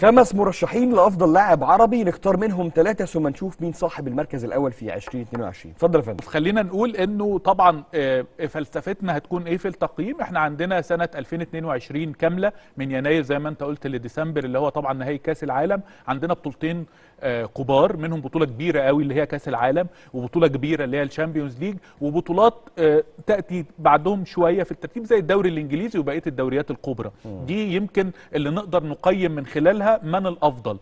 5 مرشحين لافضل لاعب عربي، نختار منهم 3 ثم نشوف مين صاحب المركز الاول في 2022. اتفضل يا فندم. خلينا نقول انه طبعا فلسفتنا هتكون ايه في التقييم. احنا عندنا سنه 2022 كامله من يناير زي ما انت قلت لديسمبر، اللي هو طبعا نهائي كاس العالم. عندنا بطولتين كبار، منهم بطوله كبيره قوي اللي هي كاس العالم، وبطوله كبيره اللي هي الشامبيونز ليج، وبطولات تاتي بعدهم شويه في الترتيب زي الدوري الانجليزي وبقيه الدوريات الكبرى. دي يمكن اللي نقدر نقيم من خلالها من الافضل.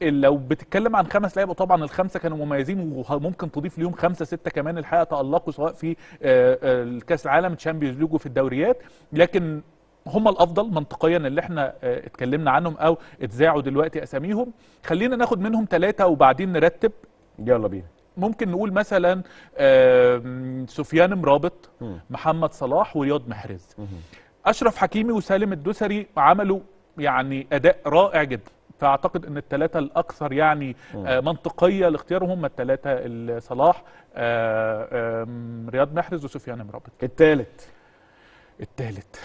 لو بتتكلم عن 5 لعيبه، طبعا ال5 كانوا مميزين، وممكن تضيف ليهم 5 6 كمان الحقيقه تالقوا سواء في الكاس العالم الشامبيونز ليج وفي الدوريات، لكن هم الافضل منطقيا اللي احنا اتكلمنا عنهم او اتذاعوا دلوقتي اساميهم. خلينا ناخد منهم 3 وبعدين نرتب. يلا بينا. ممكن نقول مثلا سفيان مرابط، محمد صلاح، ورياض محرز. اشرف حكيمي وسالم الدوسري عملوا يعني اداء رائع جدا، فاعتقد ان ال3 الاكثر يعني منطقيه لاختيارهم هم ال3 صلاح، رياض محرز، وسفيان مرابط. الثالث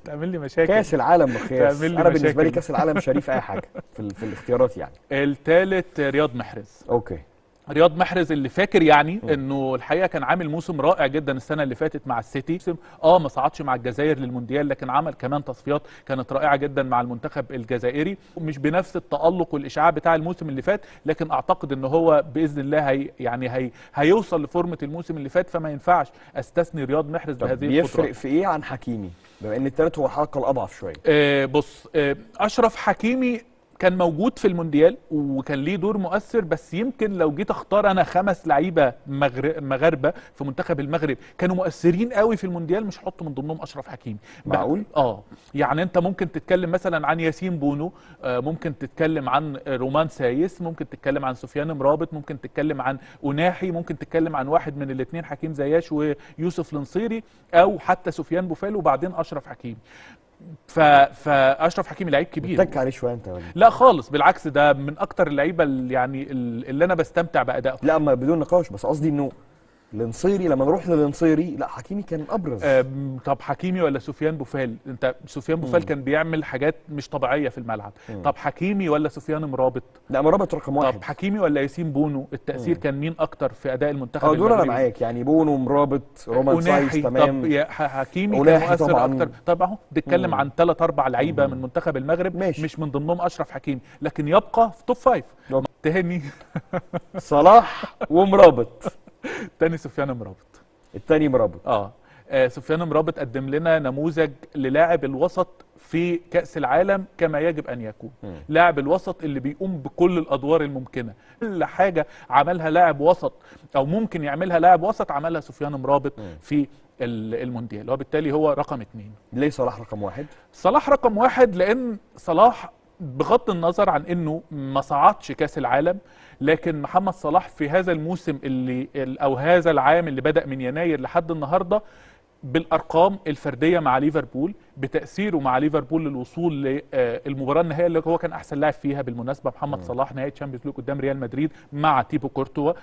تعمل لي مشاكل. كاس العالم مقياس. انا بالنسبه لي كاس العالم شريف اي حاجه في الاختيارات يعني. الثالث رياض محرز. اوكي. رياض محرز اللي فاكر يعني انه الحقيقه كان عامل موسم رائع جدا السنه اللي فاتت مع السيتي. ما صعدش مع الجزائر للمونديال، لكن عمل كمان تصفيات كانت رائعه جدا مع المنتخب الجزائري، مش بنفس التالق والاشعاع بتاع الموسم اللي فات، لكن اعتقد ان هو باذن الله هيوصل لفورمه الموسم اللي فات، فما ينفعش استثني رياض محرز بهذه القدرات. بيفرق في ايه عن حكيمي بما ان الثالث هو الحلقه الاضعف شويه؟ بص، اشرف حكيمي كان موجود في المونديال وكان ليه دور مؤثر، بس يمكن لو جيت اختار انا 5 لعيبه مغاربه في منتخب المغرب كانوا مؤثرين قوي في المونديال، مش هحط من ضمنهم اشرف حكيمي. معقول؟ يعني انت ممكن تتكلم مثلا عن ياسين بونو، ممكن تتكلم عن رومان سايس، ممكن تتكلم عن سفيان مرابط، ممكن تتكلم عن أناحي، ممكن تتكلم عن واحد من الاثنين حكيم زياش ويوسف النصيري، او حتى سفيان بوفال وبعدين اشرف حكيمي. فاشرف حكيمي لعيب كبير. بتتك عليه شويه انت ولا؟ لا خالص، بالعكس، ده من اكتر اللعيبه اللي انا بستمتع بادائه. لا ما بدون نقاش، بس قصدي انه النصيري لما نروح للنصيري لا حكيمي كان ابرز. طب حكيمي ولا سفيان بوفال؟ انت سفيان بوفال كان بيعمل حاجات مش طبيعيه في الملعب. طب حكيمي ولا سفيان مرابط؟ لا مرابط رقم 1. طب حكيمي ولا ياسين بونو؟ التاثير كان مين اكتر في اداء المنتخب؟ دول انا معاك يعني، بونو، مرابط، رومان سايس، تمام. طب حكيمي كان مؤثر طبعاً اكتر. طب اهو بنتكلم عن 3 4 لعيبه من منتخب المغرب، مش من ضمنهم اشرف حكيمي، لكن يبقى في توب 5. تاني صلاح ومرابط. تاني سفيان مرابط. التاني مرابط. سفيان مرابط قدم لنا نموذج للاعب الوسط في كأس العالم كما يجب أن يكون. لاعب الوسط اللي بيقوم بكل الأدوار الممكنة، كل حاجة عملها لاعب وسط أو ممكن يعملها لاعب وسط عملها سفيان مرابط في المونديال، وبالتالي هو رقم 2. ليه صلاح رقم 1؟ صلاح رقم 1 لأن صلاح بغض النظر عن انه ما صعدش كاس العالم، لكن محمد صلاح في هذا الموسم او هذا العام اللي بدأ من يناير لحد النهارده بالارقام الفرديه مع ليفربول، بتاثيره مع ليفربول للوصول للمباراه النهائيه اللي هو كان احسن لاعب فيها بالمناسبه محمد صلاح، نهائي تشامبيونز ليج قدام ريال مدريد مع تيبو كورتوا.